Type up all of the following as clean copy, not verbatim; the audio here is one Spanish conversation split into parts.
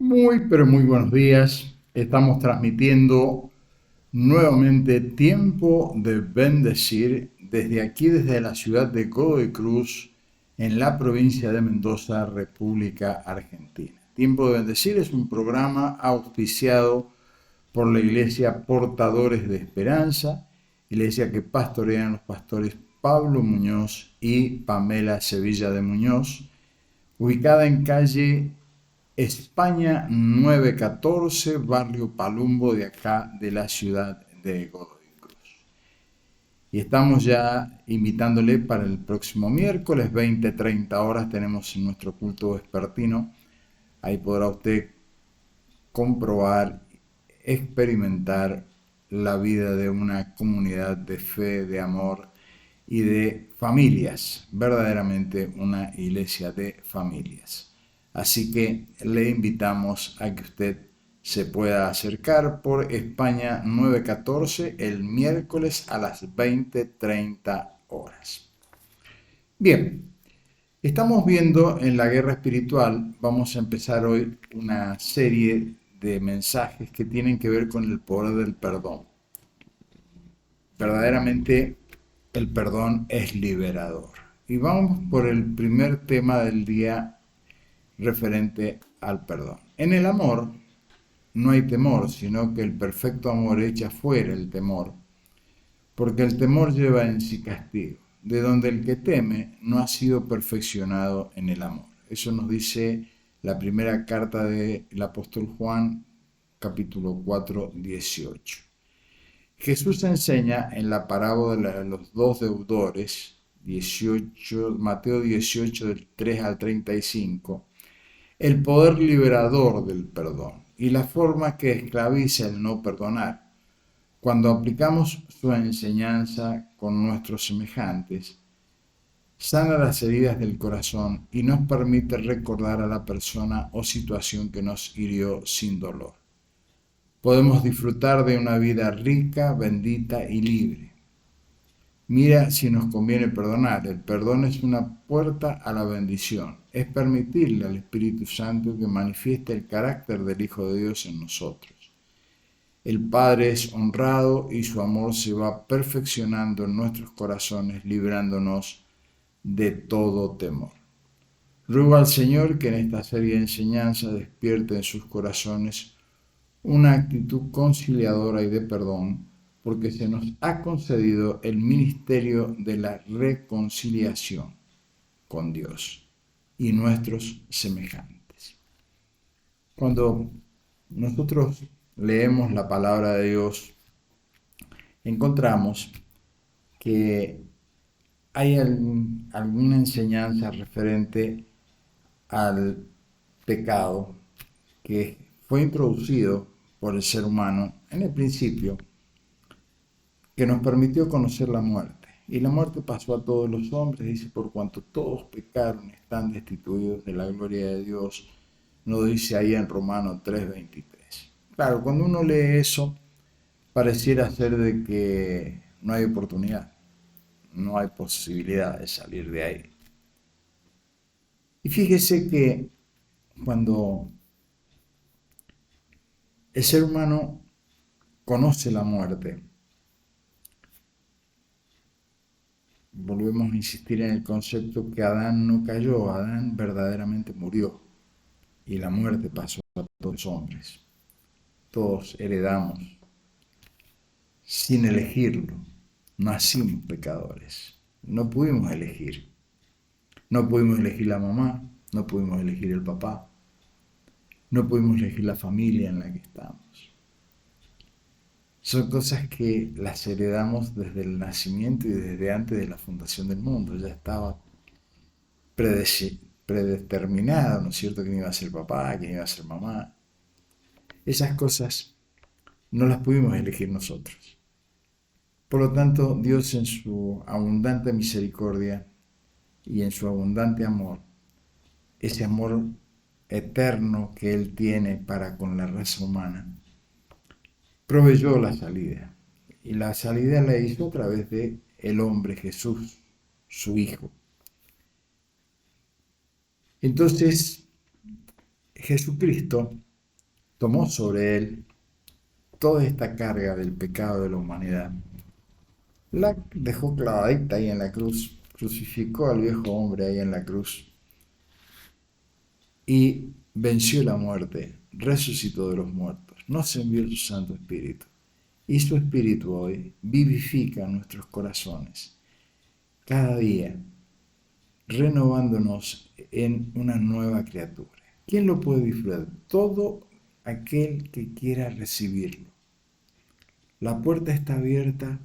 Muy, pero muy buenos días. Estamos transmitiendo nuevamente Tiempo de Bendecir desde aquí, desde la ciudad de Godoy Cruz, en la provincia de Mendoza, República Argentina. Tiempo de Bendecir es un programa auspiciado por la Iglesia Portadores de Esperanza, iglesia que pastorean los pastores Pablo Muñoz y Pamela Sevilla de Muñoz, ubicada en calle España 914, barrio Palumbo de acá de la ciudad de Godoy Cruz. Y estamos ya invitándole para el próximo miércoles 20-30 horas, tenemos nuestro culto vespertino. Ahí podrá usted comprobar, experimentar la vida de una comunidad de fe, de amor y de familias, verdaderamente una iglesia de familias. Así que le invitamos a que usted se pueda acercar por España 914 el miércoles a las 20-30 horas. Bien, estamos viendo en la guerra espiritual, vamos a empezar hoy una serie de mensajes que tienen que ver con el poder del perdón. Verdaderamente el perdón es liberador. Y vamos por el primer tema del día referente al perdón. En el amor no hay temor, sino que el perfecto amor echa fuera el temor, porque el temor lleva en sí castigo, de donde el que teme no ha sido perfeccionado en el amor. Eso nos dice la primera carta del apóstol Juan, capítulo 4, 18. Jesús enseña en la parábola de los dos deudores, Mateo 18, del 3 al 35, el poder liberador del perdón y la forma que esclaviza el no perdonar. Cuando aplicamos su enseñanza con nuestros semejantes, sana las heridas del corazón y nos permite recordar a la persona o situación que nos hirió sin dolor. Podemos disfrutar de una vida rica, bendita y libre. Mira si nos conviene perdonar. El perdón es una puerta a la bendición. Es permitirle al Espíritu Santo que manifieste el carácter del Hijo de Dios en nosotros. El Padre es honrado y su amor se va perfeccionando en nuestros corazones, librándonos de todo temor. Ruego al Señor que en esta serie de enseñanzas despierte en sus corazones una actitud conciliadora y de perdón, porque se nos ha concedido el ministerio de la reconciliación con Dios y nuestros semejantes. Cuando nosotros leemos la palabra de Dios, encontramos que hay alguna enseñanza referente al pecado que fue introducido por el ser humano en el principio, que nos permitió conocer la muerte. Y la muerte pasó a todos los hombres, dice, por cuanto todos pecaron, están destituidos de la gloria de Dios. Nos dice ahí en Romanos 3:23. Claro, cuando uno lee eso, pareciera ser de que no hay oportunidad, no hay posibilidad de salir de ahí. Y fíjese que cuando el ser humano conoce la muerte, volvemos a insistir en el concepto que Adán no cayó, Adán verdaderamente murió y la muerte pasó a todos los hombres. Todos heredamos sin elegirlo, nacimos pecadores, no pudimos elegir. No pudimos elegir la mamá, no pudimos elegir el papá, no pudimos elegir la familia en la que estamos. Son cosas que las heredamos desde el nacimiento y desde antes de la fundación del mundo. Ya estaba predeterminado, ¿no es cierto?, quién iba a ser papá, quién iba a ser mamá. Esas cosas no las pudimos elegir nosotros. Por lo tanto, Dios en su abundante misericordia y en su abundante amor, ese amor eterno que Él tiene para con la raza humana, proveyó la salida. Y la salida la hizo a través de el hombre Jesús, su Hijo. Entonces, Jesucristo tomó sobre él toda esta carga del pecado de la humanidad, la dejó clavadita ahí en la cruz, crucificó al viejo hombre ahí en la cruz y venció la muerte, resucitó de los muertos, nos envió su Santo Espíritu. Y su Espíritu hoy vivifica nuestros corazones cada día, renovándonos en una nueva criatura. ¿Quién lo puede disfrutar? Todo aquel que quiera recibirlo. La puerta está abierta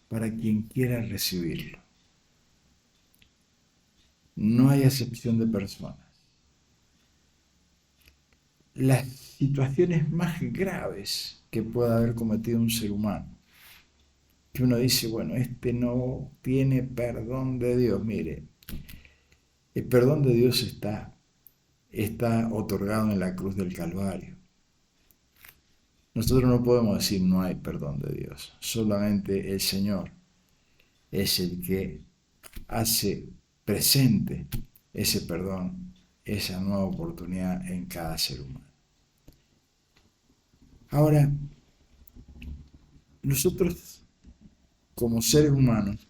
para quien quiera recibirlo. No hay acepción de personas. Las situaciones más graves que pueda haber cometido un ser humano, que uno dice, bueno, este no tiene perdón de Dios. Mire, el perdón de Dios está otorgado en la cruz del Calvario. Nosotros no podemos decir no hay perdón de Dios. Solamente el Señor es el que hace presente ese perdón, esa nueva oportunidad en cada ser humano. Ahora, nosotros como seres humanos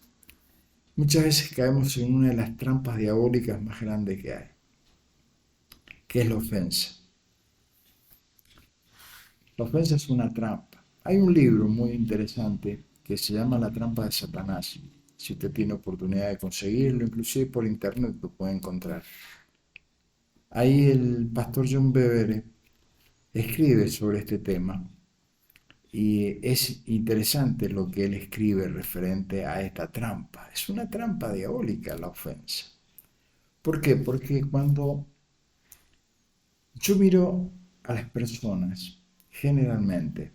muchas veces caemos en una de las trampas diabólicas más grandes que hay, que es la ofensa. La ofensa es una trampa. Hay un libro muy interesante que se llama La trampa de Satanás. Si usted tiene oportunidad de conseguirlo, inclusive por internet lo puede encontrar. Ahí el pastor John Bevere escribe sobre este tema y es interesante lo que él escribe referente a esta trampa. Es una trampa diabólica la ofensa. ¿Por qué? Porque cuando yo miro a las personas, generalmente,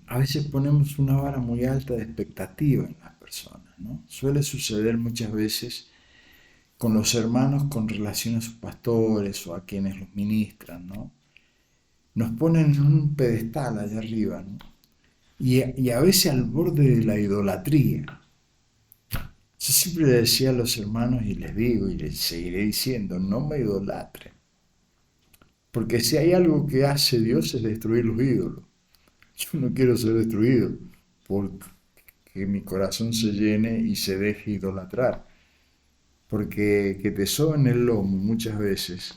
a veces ponemos una vara muy alta de expectativa en las personas, ¿no? Suele suceder muchas veces con los hermanos con relación a sus pastores o a quienes los ministran, ¿no? Nos ponen en un pedestal allá arriba, ¿no? Y a veces al borde de la idolatría. Yo siempre le decía a los hermanos y les digo y les seguiré diciendo, no me idolatren. Porque si hay algo que hace Dios es destruir los ídolos. Yo no quiero ser destruido porque mi corazón se llene y se deje idolatrar. Porque que te soben el lomo muchas veces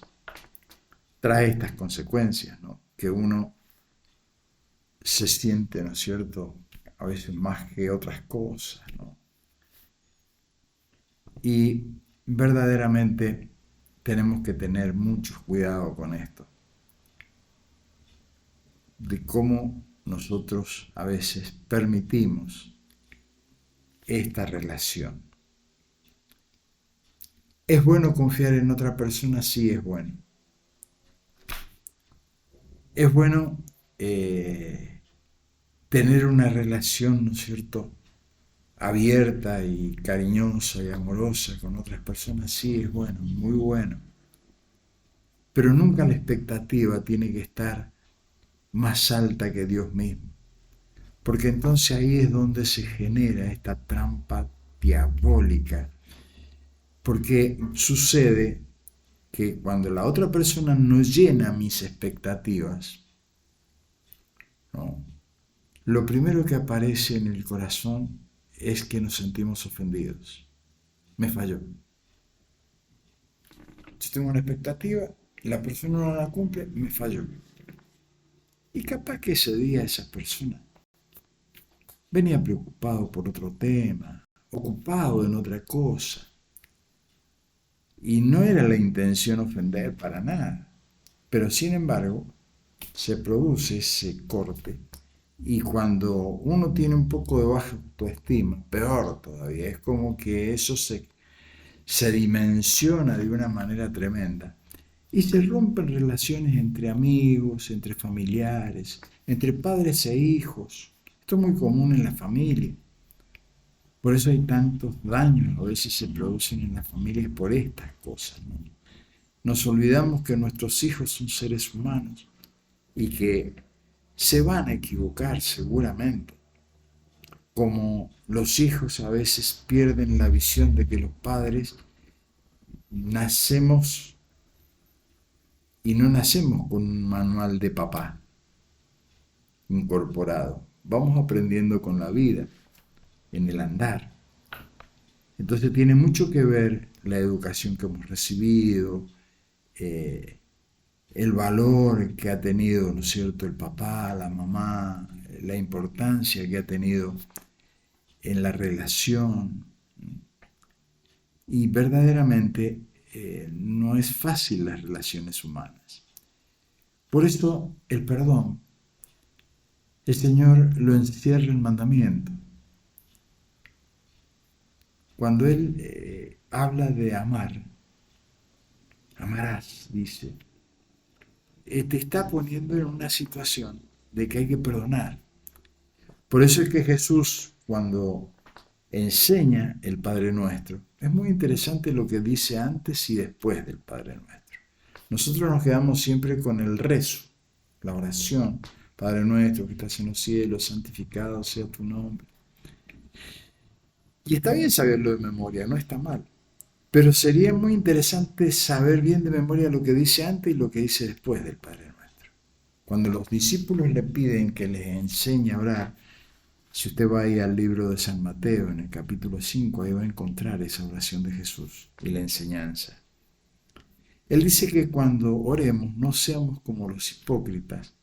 trae estas consecuencias, ¿no? Que uno se siente, ¿no es cierto?, a veces más que otras cosas, ¿no? Y verdaderamente tenemos que tener mucho cuidado con esto, de cómo nosotros a veces permitimos esta relación. ¿Es bueno confiar en otra persona? Sí, es bueno. Es bueno tener una relación, ¿no es cierto?, abierta y cariñosa y amorosa con otras personas. Sí, es bueno, muy bueno. Pero nunca la expectativa tiene que estar más alta que Dios mismo. Porque entonces ahí es donde se genera esta trampa diabólica. Porque sucede que cuando la otra persona no llena mis expectativas, ¿no?, lo primero que aparece en el corazón es que nos sentimos ofendidos. Me falló. Yo tengo una expectativa, la persona no la cumple, me falló. Y capaz que ese día esa persona venía preocupado por otro tema, ocupado en otra cosa. Y no era la intención ofender para nada. Pero sin embargo, se produce ese corte. Y cuando uno tiene un poco de baja autoestima, peor todavía, es como que eso se dimensiona de una manera tremenda. Y se rompen relaciones entre amigos, entre familiares, entre padres e hijos. Esto es muy común en la familia. Por eso hay tantos daños, a veces se producen en las familias por estas cosas, ¿no? Nos olvidamos que nuestros hijos son seres humanos y que se van a equivocar seguramente. Como los hijos a veces pierden la visión de que los padres nacemos Y no nacemos con un manual de papá incorporado. Vamos aprendiendo con la vida, en el andar. Entonces tiene mucho que ver la educación que hemos recibido, eh, el valor que ha tenido, ¿no es cierto?, el papá, la mamá, la importancia que ha tenido en la relación. Y verdaderamente no es fácil las relaciones humanas. Por esto el perdón, el Señor lo encierra en mandamiento. Cuando Él habla de amar, amarás, dice, te está poniendo en una situación de que hay que perdonar. Por eso es que Jesús, cuando enseña el Padre Nuestro, es muy interesante lo que dice antes y después del Padre Nuestro. Nosotros nos quedamos siempre con el rezo, la oración. Padre Nuestro que estás en los cielos, santificado sea tu nombre. Y está bien saberlo de memoria, no está mal. Pero sería muy interesante saber bien de memoria lo que dice antes y lo que dice después del Padre Nuestro. Cuando los discípulos le piden que les enseñe a orar, si usted va ahí al libro de San Mateo, en el capítulo 5, ahí va a encontrar esa oración de Jesús y la enseñanza. Él dice que cuando oremos no seamos como los hipócritas,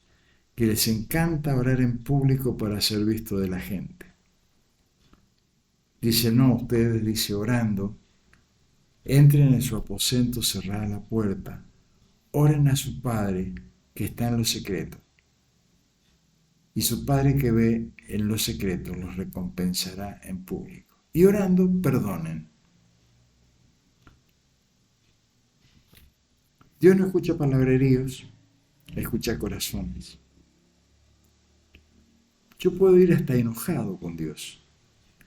que les encanta orar en público para ser visto de la gente. Dice, no, ustedes, dice, orando, entren en su aposento, cerrada la puerta, oren a su Padre que está en lo secreto. Y su Padre que ve en lo secreto los recompensará en público. Y orando, perdonen. Dios no escucha palabreríos, escucha corazones. Yo puedo ir hasta enojado con Dios.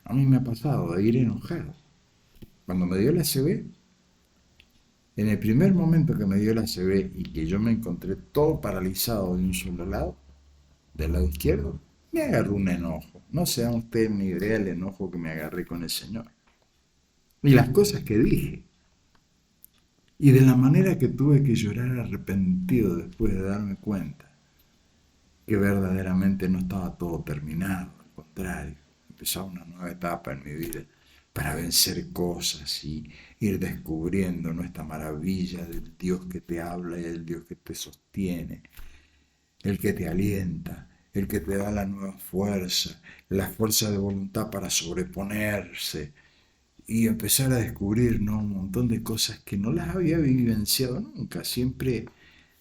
A mí me ha pasado de ir enojado. Cuando me dio la ACV, en el primer momento que me dio la ACV y que yo me encontré todo paralizado de un solo lado, del lado izquierdo, me agarró un enojo. No se dan ustedes ni idea del enojo que me agarré con el Señor. Y las cosas que dije. Y de la manera que tuve que llorar arrepentido después de darme cuenta que verdaderamente no estaba todo terminado. Al contrario, empezaba una nueva etapa en mi vida para vencer cosas y ir descubriendo esta maravilla del Dios que te habla y el Dios que te sostiene, el que te alienta, el que te da la nueva fuerza, la fuerza de voluntad para sobreponerse y empezar a descubrir, ¿no?, un montón de cosas que no las había vivenciado nunca. Siempre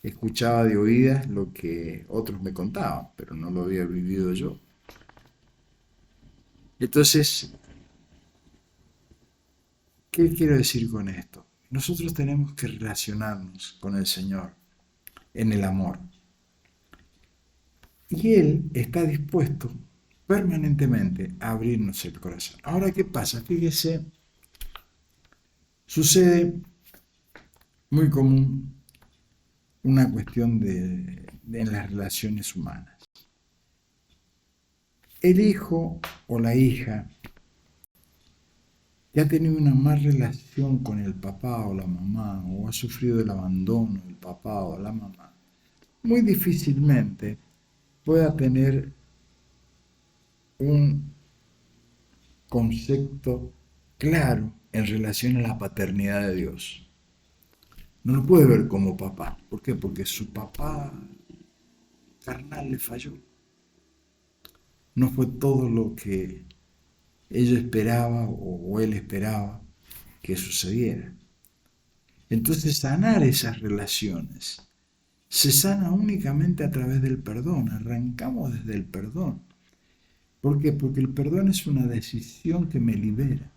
escuchaba de oídas lo que otros me contaban, pero no lo había vivido yo. Entonces, ¿qué quiero decir con esto? Nosotros tenemos que relacionarnos con el Señor en el amor. Y Él está dispuesto permanentemente a abrirnos el corazón. Ahora, ¿qué pasa? Fíjese, sucede muy común una cuestión en las relaciones humanas. El hijo o la hija que ha tenido una mala relación con el papá o la mamá, o ha sufrido el abandono del papá o la mamá, muy difícilmente pueda tener un concepto claro en relación a la paternidad de Dios. No lo puede ver como papá. ¿Por qué? Porque su papá carnal le falló. No fue todo lo que ella esperaba o él esperaba que sucediera. Entonces, sanar esas relaciones se sana únicamente a través del perdón. Arrancamos desde el perdón. ¿Por qué? Porque el perdón es una decisión que me libera.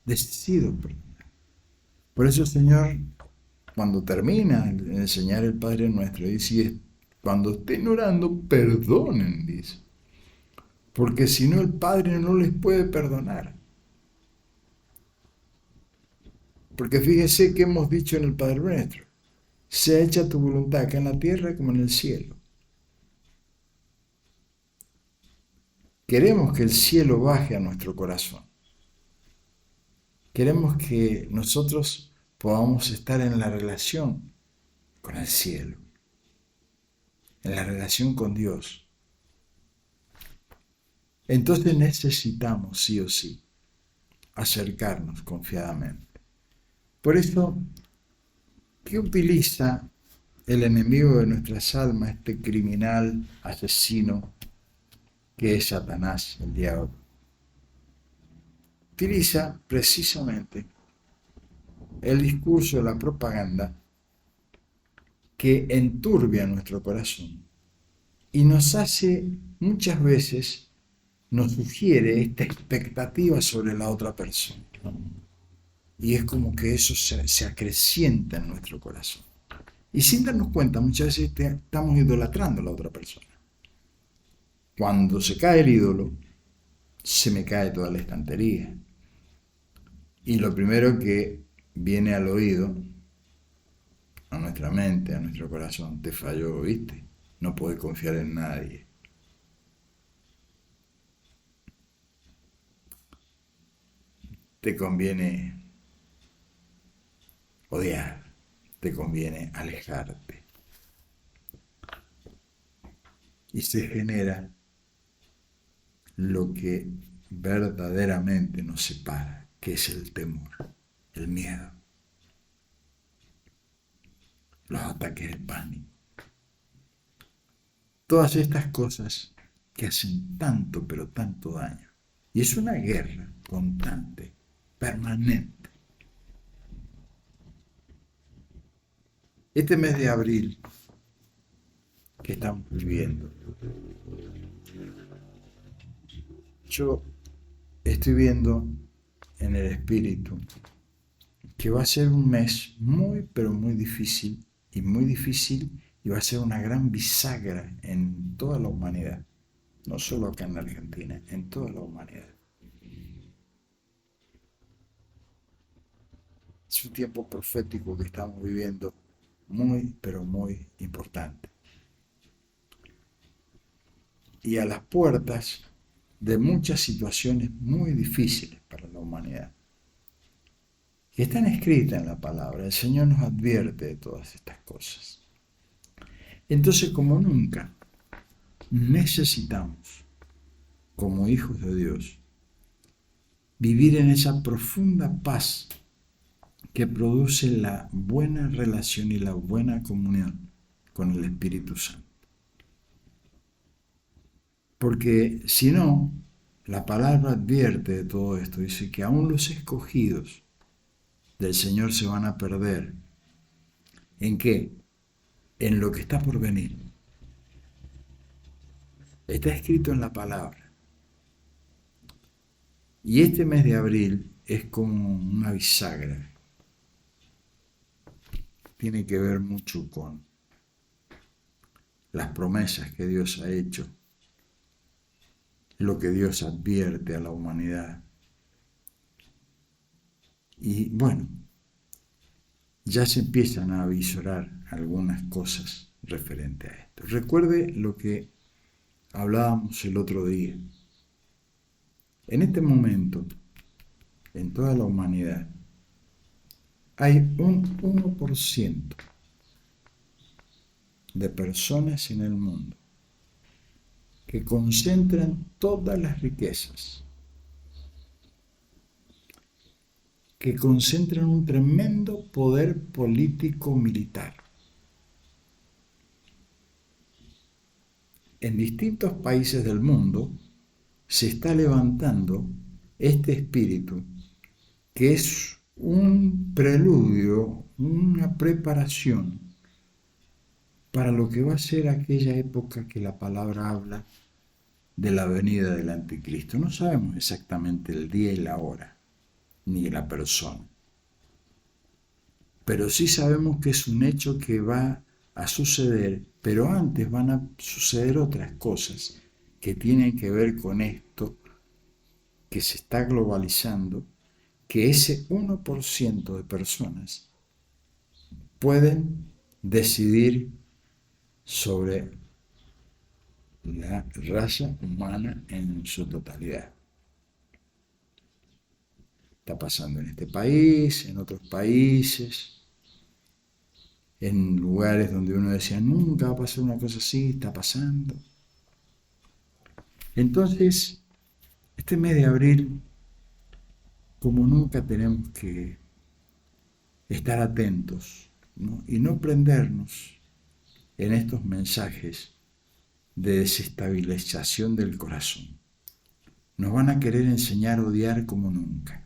Decido perdonar. Por eso el Señor, cuando termina de enseñar el Padre Nuestro, dice, cuando estén orando, perdonen, dice. Porque si no, el Padre no les puede perdonar. Porque fíjese que hemos dicho en el Padre Nuestro, sea hecha tu voluntad acá en la tierra como en el cielo. Queremos que el cielo baje a nuestro corazón. Queremos que nosotros podamos estar en la relación con el cielo, en la relación con Dios. Entonces necesitamos sí o sí acercarnos confiadamente. Por eso, ¿qué utiliza el enemigo de nuestras almas, este criminal, asesino que es Satanás, el diablo? Utiliza precisamente el discurso de la propaganda que enturbia nuestro corazón y nos hace muchas veces, nos sugiere esta expectativa sobre la otra persona, ¿no? Y es como que eso se acrecienta en nuestro corazón. Y sin darnos cuenta, muchas veces estamos idolatrando a la otra persona. Cuando se cae el ídolo, se me cae toda la estantería. Y lo primero que viene al oído, a nuestra mente, a nuestro corazón, te falló, ¿viste? No puedes confiar en nadie. Te conviene odiar, te conviene alejarte. Y se genera lo que verdaderamente nos separa, que es el temor, el miedo, los ataques de pánico. Todas estas cosas que hacen tanto, pero tanto daño. Y es una guerra constante, permanente. Este mes de abril que estamos viviendo, yo estoy viendo en el espíritu que va a ser un mes muy, pero muy difícil, y va a ser una gran bisagra en toda la humanidad, no solo acá en la Argentina, en toda la humanidad. Es un tiempo profético que estamos viviendo muy, pero muy importante. Y a las puertas de muchas situaciones muy difíciles para la humanidad, que están escritas en la palabra. El Señor nos advierte de todas estas cosas. Entonces, como nunca, necesitamos, como hijos de Dios, vivir en esa profunda paz que produce la buena relación y la buena comunión con el Espíritu Santo. Porque si no, la palabra advierte de todo esto, dice que aún los escogidos del Señor se van a perder. ¿En qué? En lo que está por venir. Está escrito en la palabra. Y este mes de abril es como una bisagra. Tiene que ver mucho con las promesas que Dios ha hecho, lo que Dios advierte a la humanidad. Y bueno, ya se empiezan a avisorar algunas cosas referente a esto. Recuerde lo que hablábamos el otro día. En este momento, en toda la humanidad, hay un 1% de personas en el mundo que concentran todas las riquezas, que concentran un tremendo poder político-militar. En distintos países del mundo se está levantando este espíritu que es un preludio, una preparación para lo que va a ser aquella época que la palabra habla de la venida del anticristo. No sabemos exactamente el día y la hora, ni la persona, pero sí sabemos que es un hecho que va a suceder, pero antes van a suceder otras cosas que tienen que ver con esto que se está globalizando, que ese 1% de personas pueden decidir sobre la raza humana en su totalidad. Está pasando en este país, en otros países, en lugares donde uno decía, nunca va a pasar una cosa así, está pasando. Entonces, este mes de abril, como nunca, tenemos que estar atentos, ¿no? Y no prendernos en estos mensajes de desestabilización del corazón. Nos van a querer enseñar a odiar como nunca.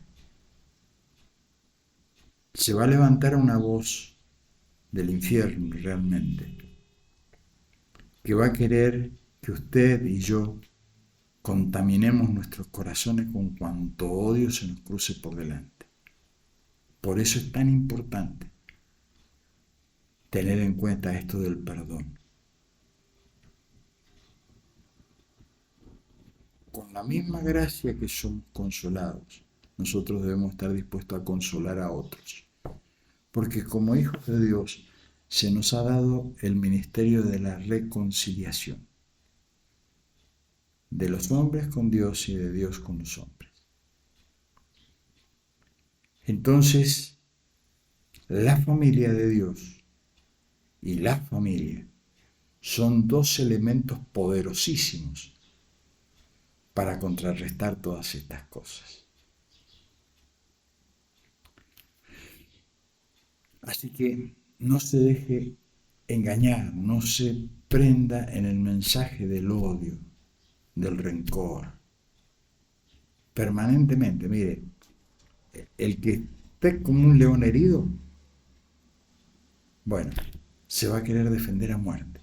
Se va a levantar una voz del infierno realmente, que va a querer que usted y yo contaminemos nuestros corazones con cuanto odio se nos cruce por delante. Por eso es tan importante tener en cuenta esto del perdón. Con la misma gracia que somos consolados, nosotros debemos estar dispuestos a consolar a otros. Porque como hijos de Dios se nos ha dado el ministerio de la reconciliación, de los hombres con Dios y de Dios con los hombres. Entonces, la familia de Dios y la familia son dos elementos poderosísimos para contrarrestar todas estas cosas. Así que no se deje engañar, no se prenda en el mensaje del odio, del rencor. Permanentemente, mire, el que esté como un león herido, bueno, se va a querer defender a muerte.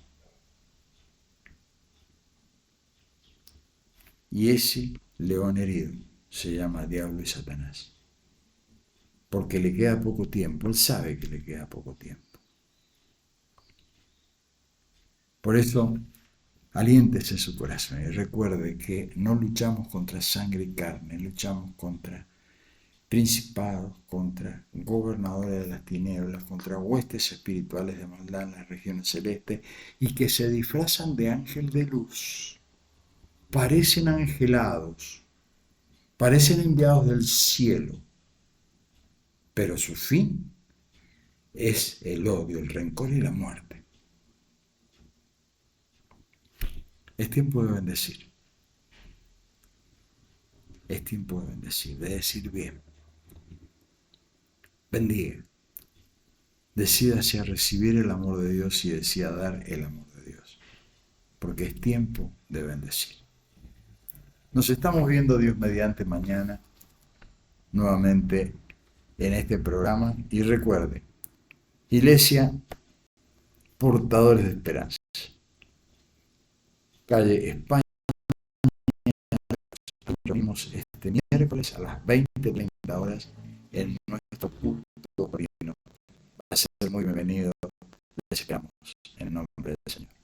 Y ese león herido se llama Diablo y Satanás. Porque le queda poco tiempo, él sabe que le queda poco tiempo. Por eso, aliéntese su corazón y recuerde que no luchamos contra sangre y carne, luchamos contra principados, contra gobernadores de las tinieblas, contra huestes espirituales de maldad en las regiones celestes y que se disfrazan de ángel de luz. Parecen angelados, parecen enviados del cielo, pero su fin es el odio, el rencor y la muerte. Es tiempo de bendecir. Es tiempo de bendecir, de decir bien. Bendiga. Decídase a recibir el amor de Dios y decida dar el amor de Dios. Porque es tiempo de bendecir. Nos estamos viendo Dios mediante mañana nuevamente en este programa. Y recuerde, Iglesia Portadores de Esperanza. Calle España. Nos vemos este miércoles a las 20:30 horas en nuestro culto divino. Va a ser muy bienvenido. Les esperamos en el nombre del Señor.